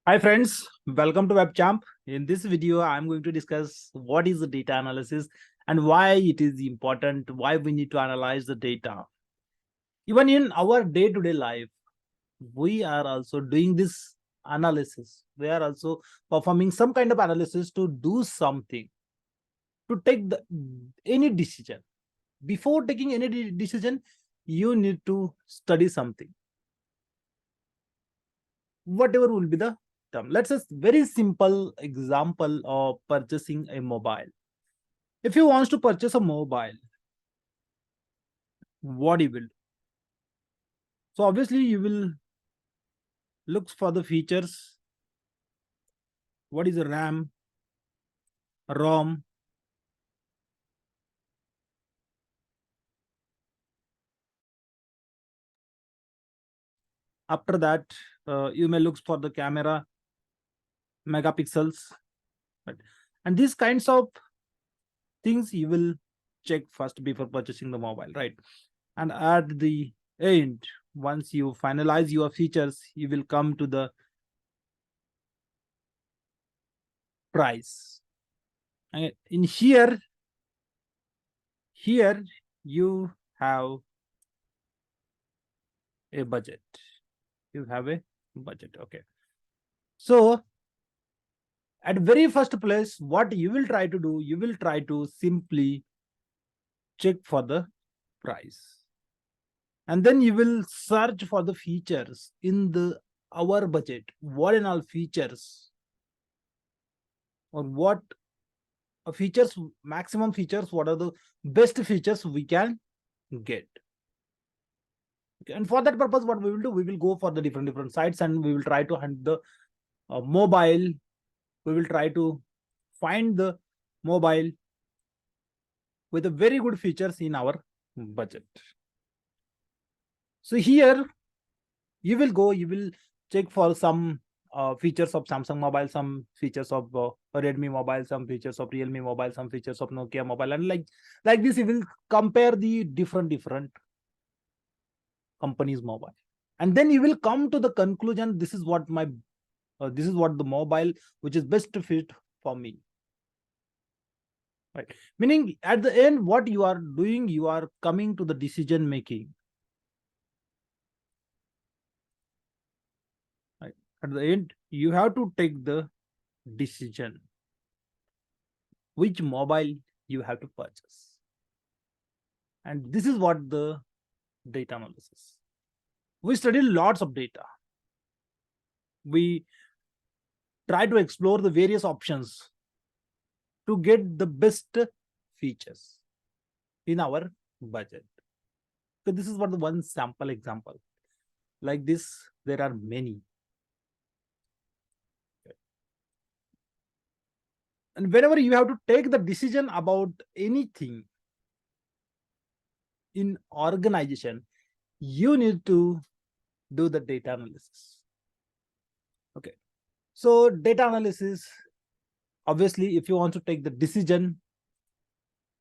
Hi friends, welcome to WebChamp. In this video, I'm going to discuss what is the data analysis and why it is important, why we need to analyze the data. Even in our day-to-day life, we are also doing this analysis. We are also performing some kind of analysis to do something, to take any decision. Before taking any decision, you need to study something. Whatever will be the term. Let's just very simple example of purchasing a mobile. If you want to purchase a mobile, what you will do? So obviously you will look for the features. What is the RAM, ROM, after that you may look for the camera, megapixels, right? And these kinds of things you will check first before purchasing the mobile, right? And at the end, once you finalize your features, you will come to the price. And in here you have a budget. You have a budget. Okay. So at very first place, what you will try to do, you will try to simply check for the price. And then you will search for the features in the our budget. What in all features or what features, maximum features, what are the best features we can get. Okay. And for that purpose, what we will do, we will go for the different sites and we will try to hunt the mobile. We will try to find the mobile with a very good features in our budget. So here you will go, you will check for some features of Samsung mobile, some features of Redmi mobile, some features of Realme mobile, some features of Nokia mobile, and like this, you will compare the different companies mobile, and then you will come to the conclusion. This is what my this is what the mobile which is best fit for me. Right. Meaning at the end, what you are doing, you are coming to the decision making. Right. At the end, you have to take the decision which mobile you have to purchase. And this is what the data analysis. We study lots of data. We try to explore the various options to get the best features in our budget. So this is what the one sample example. Like this, there are many. And whenever you have to take the decision about anything in organization, you need to do the data analysis. Okay. So data analysis, obviously, if you want to take the decision,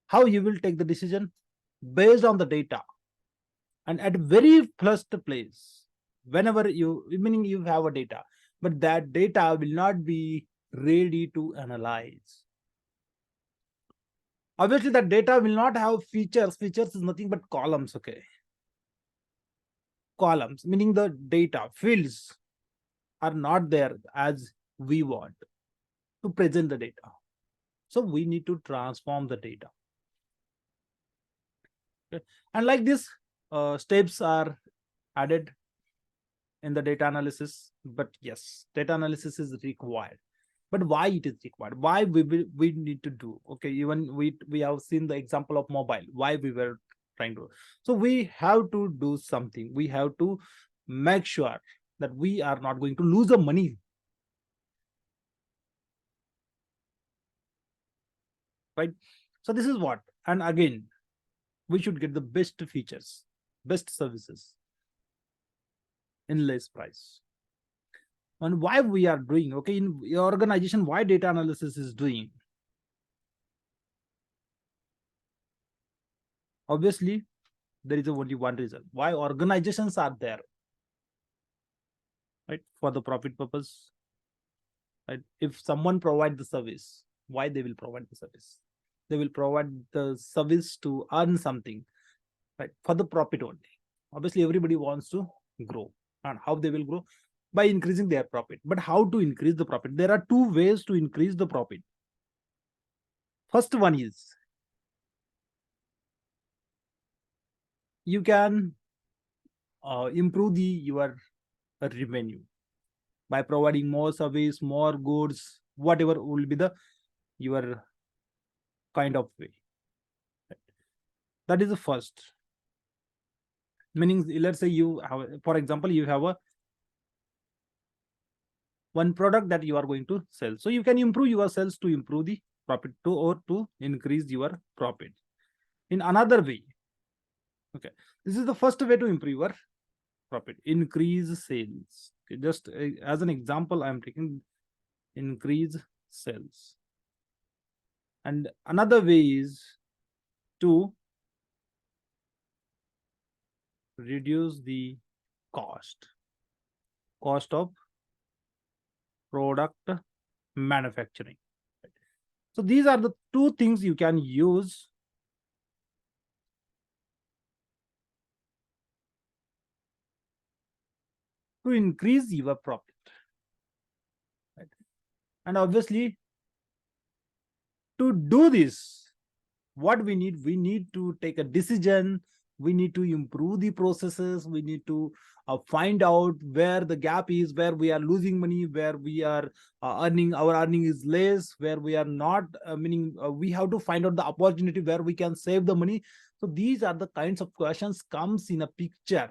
how you will take the decision? Based on the data. And at very first place, whenever you, meaning you have a data, but that data will not be ready to analyze. Obviously, that data will not have features. Features is nothing but columns. Okay. Columns, meaning the data fields are not there as we want to present the data. So we need to transform the data. Okay. And like this, steps are added in the data analysis. But yes, data analysis is required. But why it is required? Why we need to do? Okay, even we have seen the example of mobile. Why we were trying to? So we have to do something. We have to make sure that we are not going to lose the money. Right? So this is what. And again, we should get the best features, best services in less price. And why we are doing, okay, in your organization, why data analysis is doing? Obviously, there is only one reason why organizations are there, right? For the profit purpose. right? If someone provide the service, why they will provide the service? They will provide the service to earn something, right? For the profit only. Obviously, everybody wants to grow. And how they will grow? By increasing their profit. But how to increase the profit? There are two ways to increase the profit. First one is, you can improve the your revenue by providing more service, more goods, whatever will be the your kind of way. That is the first. Meaning, let's say you have, for example, you have a one product that you are going to sell. So you can improve your sales to improve the profit to, or to increase your profit. In another way, okay, this is the first way to improve your profit. Increase sales. Okay, just as an example, I am taking increase sales. And another way is to reduce the cost of product manufacturing. So these are the two things you can use to increase your profit, right? And obviously, to do this, what we need to take a decision, we need to improve the processes, we need to find out where the gap is, where we are losing money, where we are earning, our earning is less, where we are not, meaning we have to find out the opportunity where we can save the money. So these are the kinds of questions comes in a picture,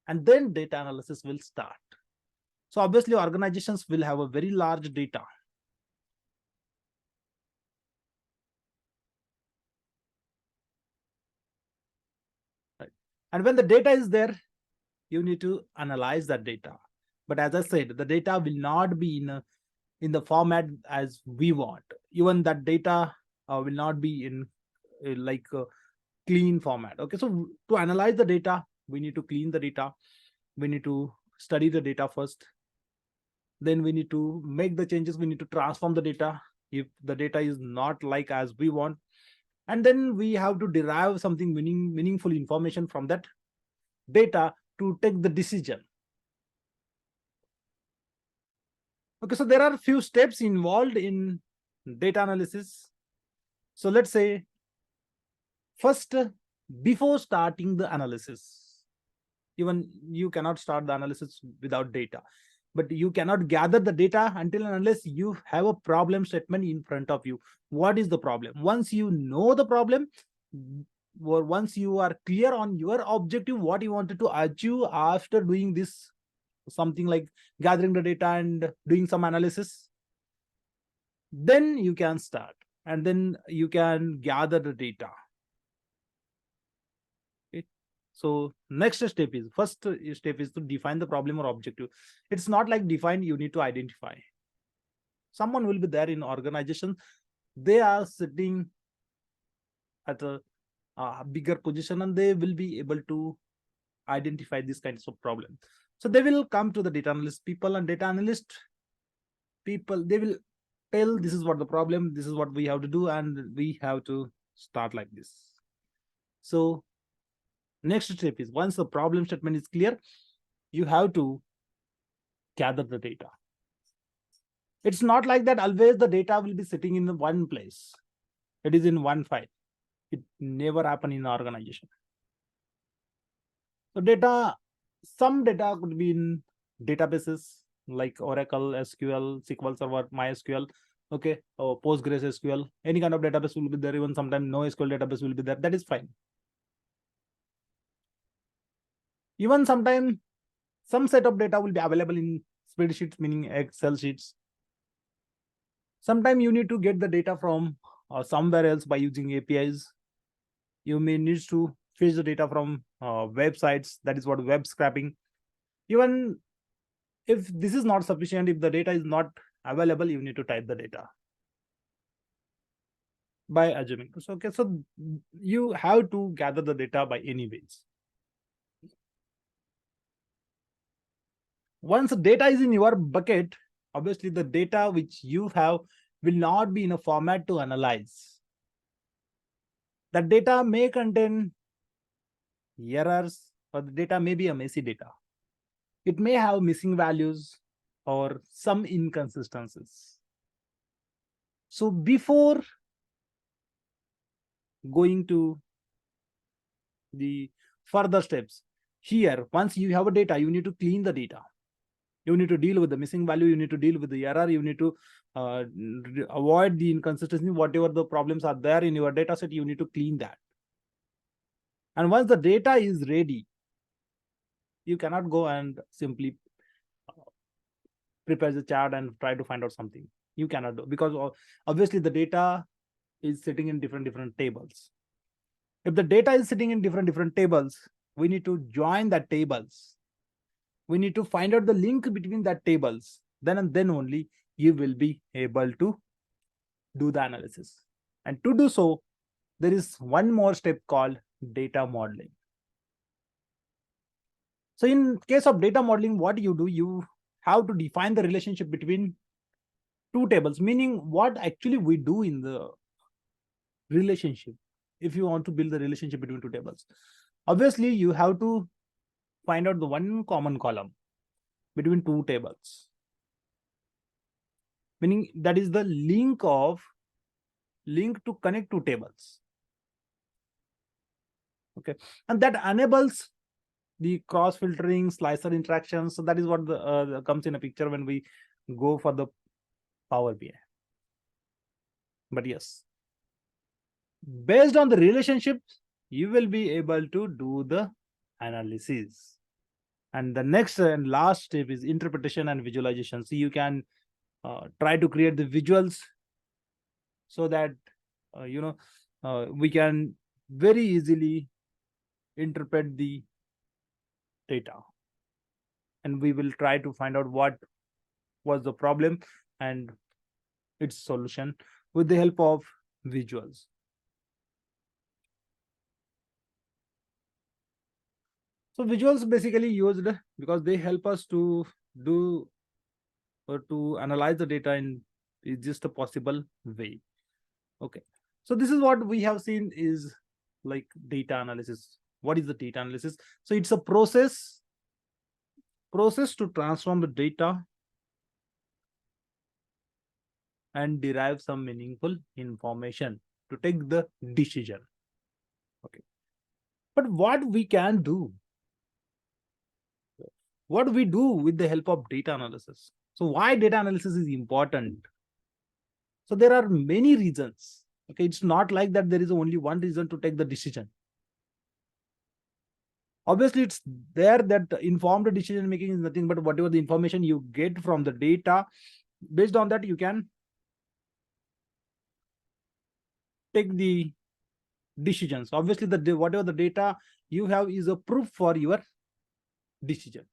and then data analysis will start. So obviously, organizations will have a very large data. Right? And when the data is there, you need to analyze that data. But as I said, the data will not be in the format as we want. Even that data will not be in like a clean format. Okay, so to analyze the data, we need to clean the data. We need to study the data first. Then we need to make the changes. We need to transform the data if the data is not like as we want. And then we have to derive something meaningful information from that data to take the decision. Okay, so there are a few steps involved in data analysis. So let's say, first, before starting the analysis, even you cannot start the analysis without data, but you cannot gather the data until and unless you have a problem statement in front of you. What is the problem? Once you know the problem, or once you are clear on your objective, what you wanted to achieve after doing this, something like gathering the data and doing some analysis, then you can start, and then you can gather the data. Okay. So next step is, first step is to define the problem or objective. It's not like define, you need to identify. Someone will be there in organization, they are sitting at a bigger position, and they will be able to identify these kinds of problems. So they will come to the data analyst people, and data analyst people, they will tell, this is what the problem, this is what we have to do, and we have to start like this. So next step is, once the problem statement is clear, you have to gather the data. It's not like that always the data will be sitting in one place, it is in one file. It never happen in organization. So data, some data could be in databases like Oracle, SQL, SQL Server, MySQL, okay, or Postgres SQL. Any kind of database will be there. Even sometimes no SQL database will be there. That is fine. Even sometimes some set of data will be available in spreadsheets, meaning Excel sheets. Sometimes you need to get the data from somewhere else by using APIs. You may need to fetch the data from websites. That is what web scraping. Even if this is not sufficient, if the data is not available, you need to type the data by assuming. So, okay, so you have to gather the data by any ways. Once the data is in your bucket, Obviously, the data which you have will not be in a format to analyze. The data may contain errors, or the data may be a messy data. It may have missing values or some inconsistencies. So before going to the further steps, here, once you have a data, you need to clean the data. You need to deal with the missing value, you need to deal with the error, you need to avoid the inconsistency, whatever the problems are there in your data set, you need to clean that. And once the data is ready, you cannot go and simply prepare the chart and try to find out something. You cannot do, because obviously the data is sitting in different tables. If the data is sitting in different tables, we need to join that tables. We need to find out the link between that tables. Then and then only you will be able to do the analysis. And to do so, there is one more step called data modeling. So in case of data modeling, what you do, you have to define the relationship between two tables, meaning what actually we do in the relationship. If you want to build the relationship between two tables, obviously you have to find out the one common column between two tables, meaning that is the link to connect two tables. Okay, and that enables the cross filtering, slicer interactions. So that is what the comes in a picture when we go for the Power BI. But yes, based on the relationships, you will be able to do the analysis. And the next and last step is interpretation and visualization. So you can try to create the visuals so that we can very easily interpret the data, and we will try to find out what was the problem and its solution with the help of visuals. So visuals basically used because they help us to do or to analyze the data in just a possible way. Okay, so this is what we have seen is like data analysis. What is the data analysis? So it's a process to transform the data and derive some meaningful information to take the decision. Okay, but what we can do, what we do with the help of data analysis. So why data analysis is important? So there are many reasons. Okay, it's not like that there is only one reason to take the decision. Obviously, it's there that informed decision making is nothing but whatever the information you get from the data. Based on that, you can take the decisions. Obviously, whatever the data you have is a proof for your decision.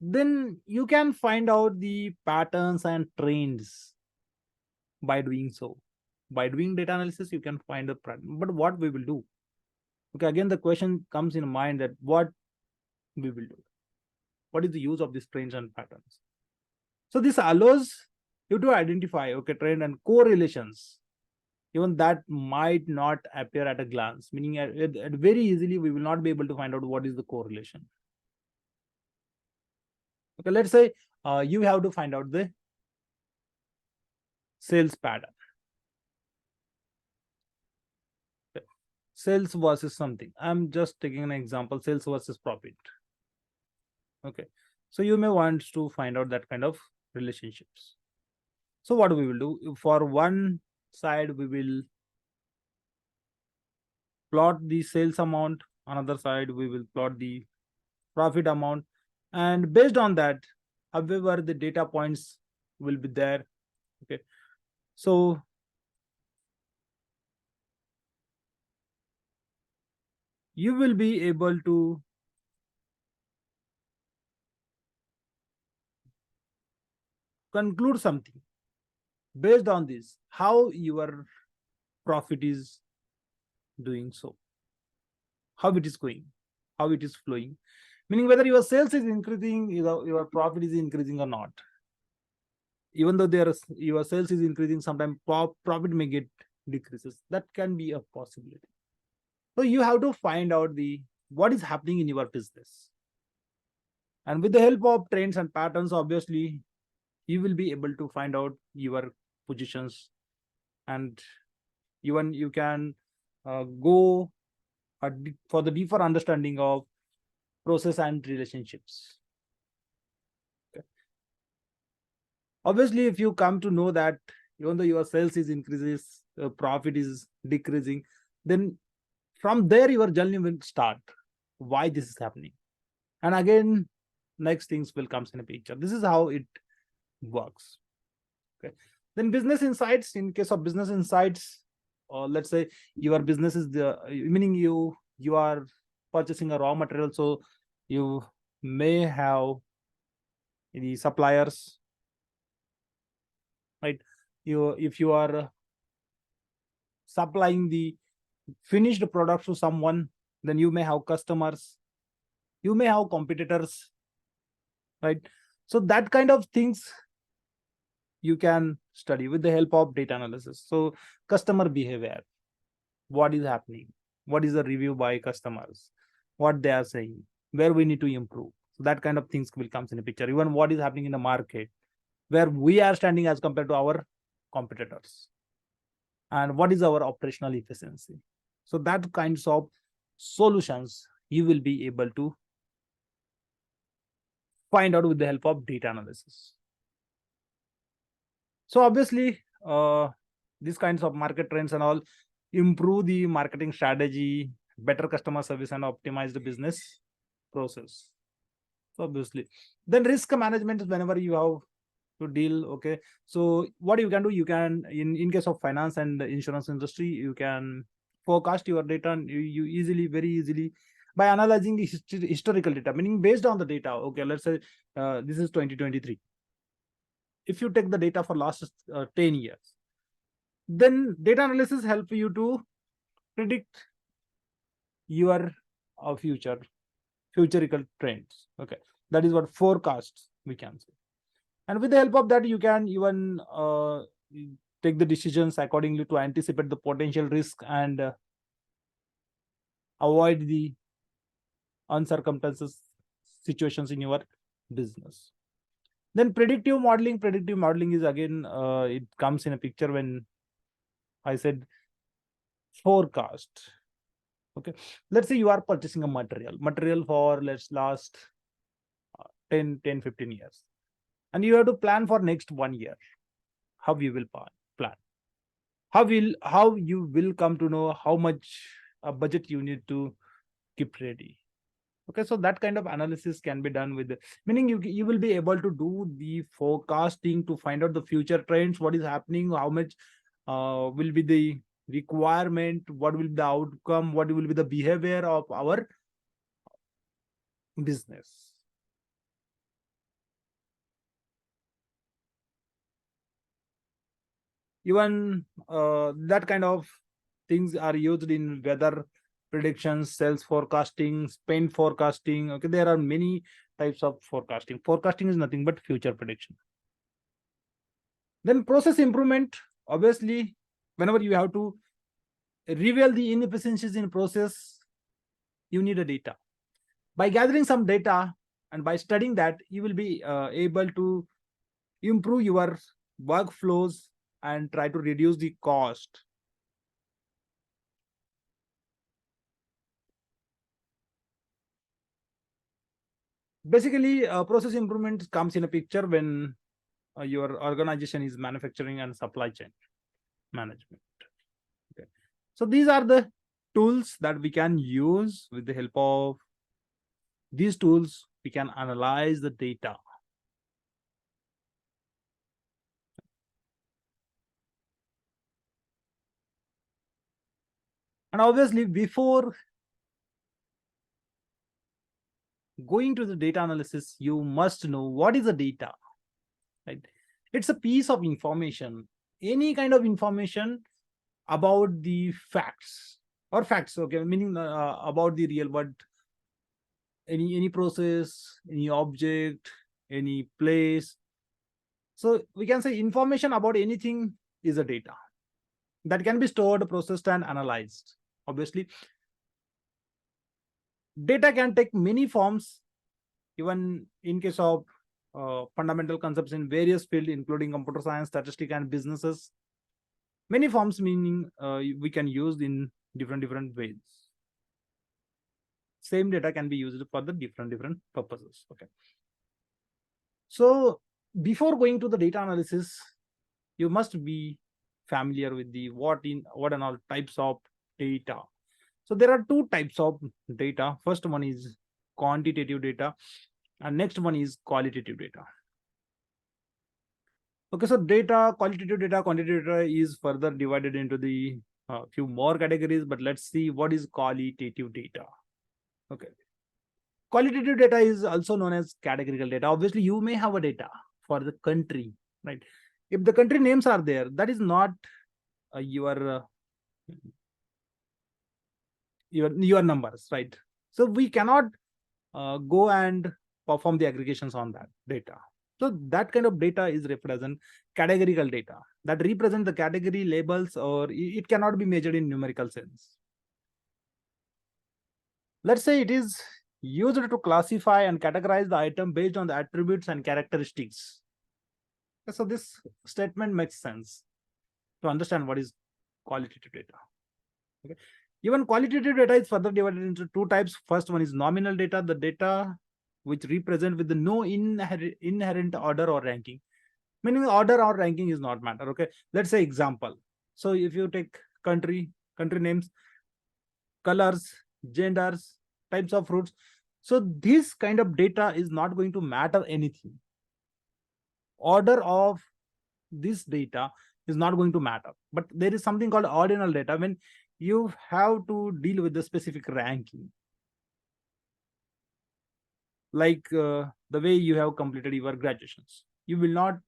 Then you can find out the patterns and trends by doing so. By doing data analysis, you can find a pattern. But what we will do? Okay, again, the question comes in mind that what we will do. What is the use of these trends and patterns? So this allows you to identify, okay, trend and correlations, even that might not appear at a glance, meaning at very easily we will not be able to find out what is the correlation. Okay, let's say you have to find out the sales pattern. Okay. Sales versus something. I'm just taking an example, sales versus profit. Okay, so you may want to find out that kind of relationships. So what we will do, for one side we will plot the sales amount, another side we will plot the profit amount, and based on that, however the data points will be there. Okay, so you will be able to conclude something based on this, how your profit is doing, so how it is going, how it is flowing. meaning whether your sales is increasing, your profit is increasing or not. Even though your sales is increasing, sometimes profit may get decreases. That can be a possibility. So you have to find out the what is happening in your business, and with the help of trends and patterns, obviously you will be able to find out your positions, and even you can go for the deeper understanding of process and relationships. Okay. Obviously, if you come to know that even though your sales is increases, profit is decreasing, then from there your journey will start. Why this is happening? And again, next things will comes in a picture. This is how it works. Okay. Then business insights. In case of business insights, or let's say your business is the meaning you are purchasing a raw material, so you may have the suppliers, right? If you are supplying the finished products to someone, then you may have customers, you may have competitors, right? So that kind of things you can study with the help of data analysis. So customer behavior, what is happening, what is the review by customers, what they are saying, where we need to improve. So that kind of things will comes in a picture. Even what is happening in the market, where we are standing as compared to our competitors, and what is our operational efficiency. So that kinds of solutions you will be able to find out with the help of data analysis. So obviously, these kinds of market trends and all improve the marketing strategy, better customer service, and optimize the business process. So obviously, then risk management is whenever you have to deal. Okay, so what you can do, you can in case of finance and insurance industry, you can forecast your data, and you easily, very easily, by analyzing the historical data, meaning based on the data. Okay, let's say this is 2023. If you take the data for last 10 years, then data analysis help you to predict your futurical trends. Okay, that is what forecasts we can say. And with the help of that, you can even take the decisions accordingly to anticipate the potential risk and avoid the uncircumstances situations in your business. Then predictive modeling is again, it comes in a picture when I said forecast. Okay, let's say you are purchasing a material for let's last 10 15 years, and you have to plan for next 1 year. How you will plan, how you will come to know how much budget you need to keep ready. Okay, so that kind of analysis can be done with meaning you will be able to do the forecasting to find out the future trends, what is happening, how much will be the requirement, what will be the outcome, what will be the behavior of our business. Even that kind of things are used in weather predictions, sales forecasting, spend forecasting. Okay, there are many types of forecasting. Forecasting is nothing but future prediction. Then process improvement. Obviously, whenever you have to reveal the inefficiencies in process, you need a data. By gathering some data and by studying that, you will be able to improve your workflows and try to reduce the cost. Basically, process improvement comes in a picture when your organization is manufacturing and supply chain management. Okay, so these are the tools that we can use. With the help of these tools, we can analyze the data. And obviously, before going to the data analysis, you must know what is the data, right? It's a piece of information, any kind of information about the facts, okay, meaning about the real world any process, any object, any place. So we can say information about anything is a data that can be stored, processed, and analyzed. Obviously, data can take many forms, even in case of fundamental concepts in various fields, including computer science, statistics, and businesses. Many forms, meaning we can use in different ways. Same data can be used for the different purposes. Okay. So before going to the data analysis, you must be familiar with the what and all types of data. So there are two types of data. First one is quantitative data, and next one is qualitative data. Okay, so data, qualitative data, quantitative data is further divided into the few more categories, but let's see what is qualitative data. Okay, qualitative data is also known as categorical data. Obviously, you may have a data for the country, right? If the country names are there, that is not your numbers, right? So we cannot go and perform the aggregations on that data. So that kind of data is referred as an categorical data that represent the category labels, or it cannot be measured in numerical sense. Let's say it is used to classify and categorize the item based on the attributes and characteristics. So this statement makes sense to understand what is qualitative data. Okay. Even qualitative data is further divided into two types. First one is nominal data, the data which represent with the no inherent order or ranking. Meaning order or ranking is not matter. Okay. Let's say example. So if you take country names, colors, genders, types of fruits. So this kind of data is not going to matter anything. Order of this data is not going to matter. But there is something called ordinal data when you have to deal with the specific ranking. Like the way you have completed your graduations. You will not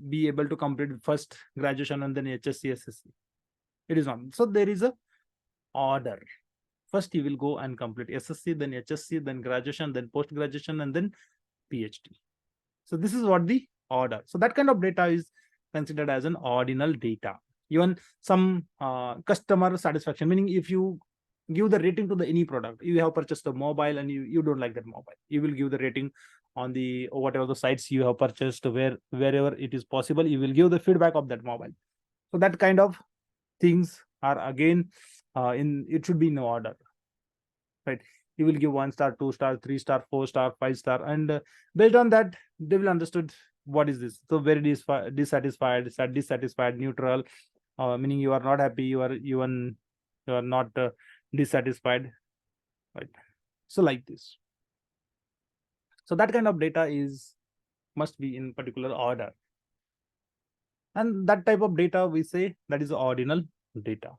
be able to complete first graduation and then HSC, SSC. It is not. So there is a order. First you will go and complete SSC, then HSC, then graduation, then post graduation, and then PhD. So this is what the order. So that kind of data is considered as an ordinal data. Even some customer satisfaction, meaning if you give the rating to the any product, you have purchased a mobile and you don't like that mobile, you will give the rating on the whatever the sites you have purchased, wherever it is possible, you will give the feedback of that mobile. So that kind of things are again in it should be in order, right? You will give 1 star, 2 star, 3 star, 4 star, 5 star, and based on that they will understood what is this. So very dissatisfied, dissatisfied, neutral, meaning you are not happy, you are not dissatisfied, right? So like this. So that kind of data is must be in particular order, and that type of data we say that is ordinal data.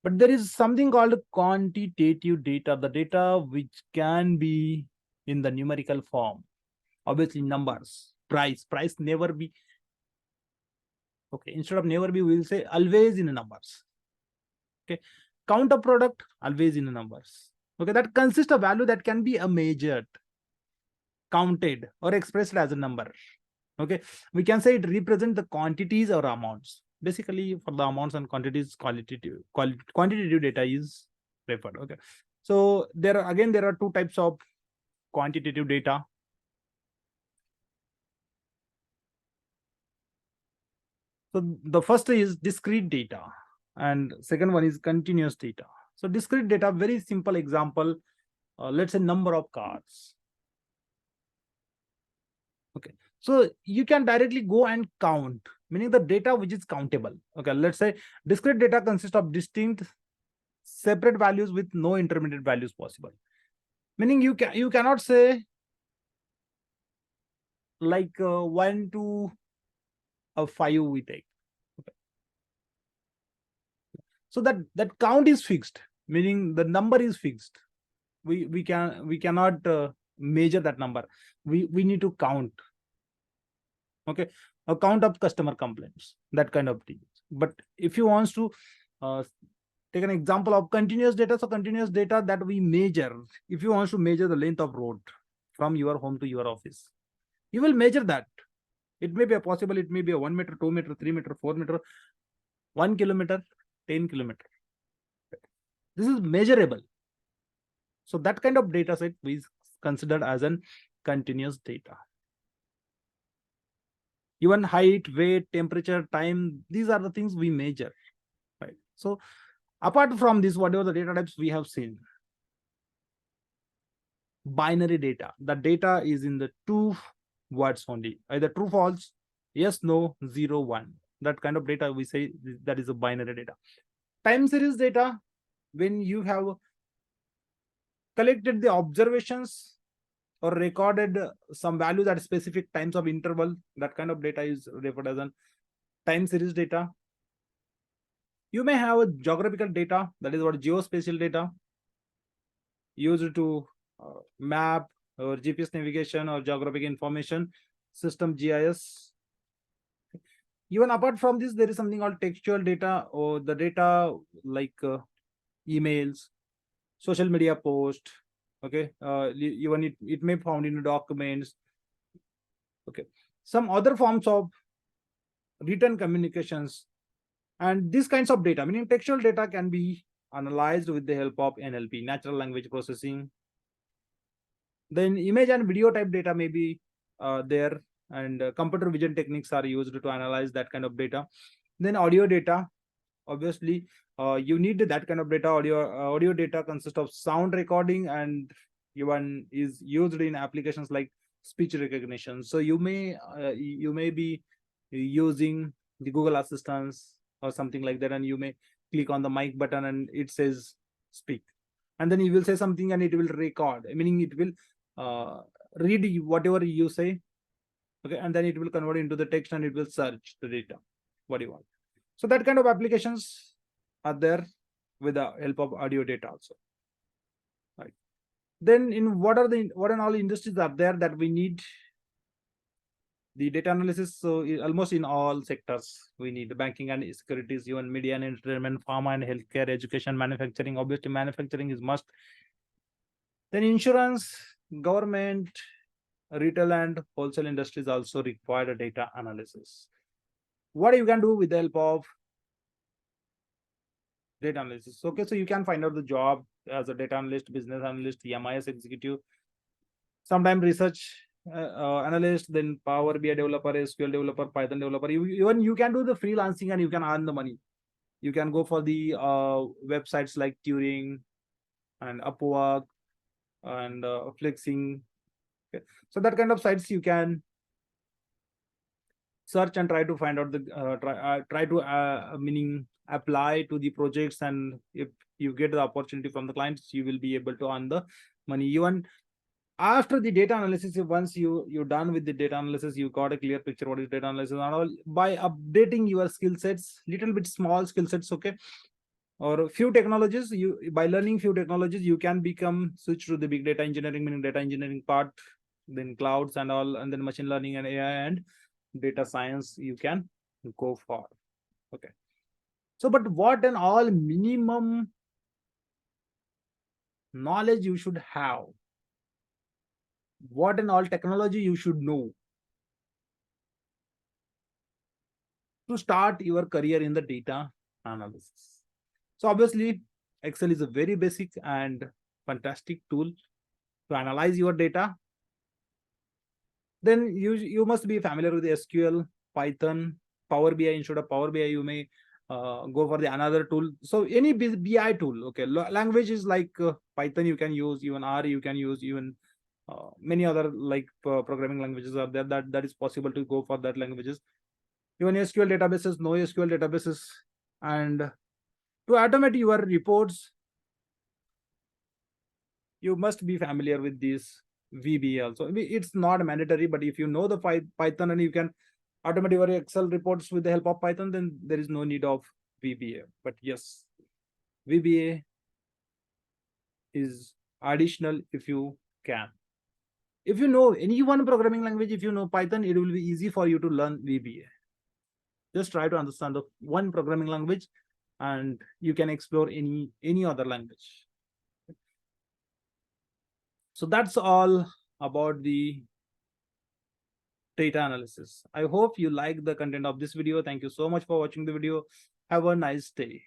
But there is something called quantitative data, the data which can be in the numerical form. Obviously numbers, price never be. Okay, instead of never be, we will say always in numbers. Okay, count of product always in numbers. Okay, that consists of value that can be measured, counted, or expressed as a number. Okay, we can say it represents the quantities or amounts. Basically for the amounts and quantities, quantitative data is referred. Okay, so there are two types of quantitative data. So the first is discrete data and second one is continuous data. So discrete data, very simple example, let's say number of cars. Okay, so you can directly go and count, meaning the data which is countable. Okay, let's say discrete data consists of distinct separate values with no intermediate values possible, meaning you cannot say like 1 to 5 we take. Okay. So that count is fixed, meaning the number is fixed. We cannot measure that number. We need to count. Okay, a count of customer complaints, that kind of thing. But if you want to Take an example of continuous data. So continuous data that we measure. If you want to measure the length of road from your home to your office, you will measure that. It may be a possible, it may be a 1 meter, 2 meter, 3 meter, 4 meter, 1 kilometer, 10 kilometer. This is measurable. So that kind of data set is considered as an continuous data. Even height, weight, temperature, time, these are the things we measure, right? So apart from this, whatever the data types we have seen, binary data, the data is in the two words only, either true, false, yes, no, 0, 1. That kind of data we say that is a binary data. Time series data, when you have collected the observations or recorded some values at specific times of interval, that kind of data is referred as a time series data. You may have a geographical data, that is what geospatial data, used to map or GPS navigation or geographic information system, GIS. Even apart from this, there is something called textual data, or the data like emails, social media post. Okay, even it may be found in documents. Okay, some other forms of written communications, and these kinds of data, meaning textual data, can be analyzed with the help of NLP, natural language processing. Then image and video type data may be there, and computer vision techniques are used to analyze that kind of data. Then audio data, obviously you need that kind of data. Audio data consists of sound recording, and even is used in applications like speech recognition. So you may be using the Google Assistants or something like that, and you may click on the mic button and it says speak, and then you will say something and it will record, meaning it will read whatever you say. Okay, and then it will convert into the text and it will search the data what you want. So that kind of applications are there with the help of audio data also, right? Then in what and all industries are there that we need the data analysis? So almost in all sectors we need banking and securities, even media and entertainment, pharma and healthcare, education, manufacturing. Obviously manufacturing is must. Then insurance, government, retail and wholesale industries also require a data analysis. What you can do with the help of data analysis? Okay, so you can find out the job as a data analyst, business analyst, MIS executive, sometimes research analyst, then Power BI developer, SQL developer, Python developer. Even you can do the freelancing and you can earn the money. You can go for the websites like Turing and Upwork and Flexing. Okay. So that kind of sites you can search and try to find out the try to meaning apply to the projects, and if you get the opportunity from the clients, you will be able to earn the money. Even after the data analysis, once you're done with the data analysis, you got a clear picture what is data analysis and all, by updating your skill sets, little bit small skill sets, okay, or a few technologies, you by learning few technologies you can become switch to the big data engineering, meaning data engineering part, then clouds and all, and then machine learning and AI and data science you can go for. Okay, so but what an all minimum knowledge you should have, what and all technology you should know to start your career in the data analysis? So obviously Excel is a very basic and fantastic tool to analyze your data. Then you must be familiar with SQL, Python, Power BI. Instead of Power BI, you may go for the another tool. So any BI tool, okay, language is like Python you can use, even R you can use, even many other like programming languages are there that is possible to go for that languages. Even SQL databases, NoSQL databases, and to automate your reports, you must be familiar with this VBA also. I mean, it's not mandatory, but if you know the Python and you can automate your Excel reports with the help of Python, then there is no need of VBA. But yes, VBA is additional if you can. If you know any one programming language, if you know Python, it will be easy for you to learn VBA. Just try to understand the one programming language and you can explore any other language. So that's all about the data analysis. I hope you like the content of this video. Thank you so much for watching the video. Have a nice day.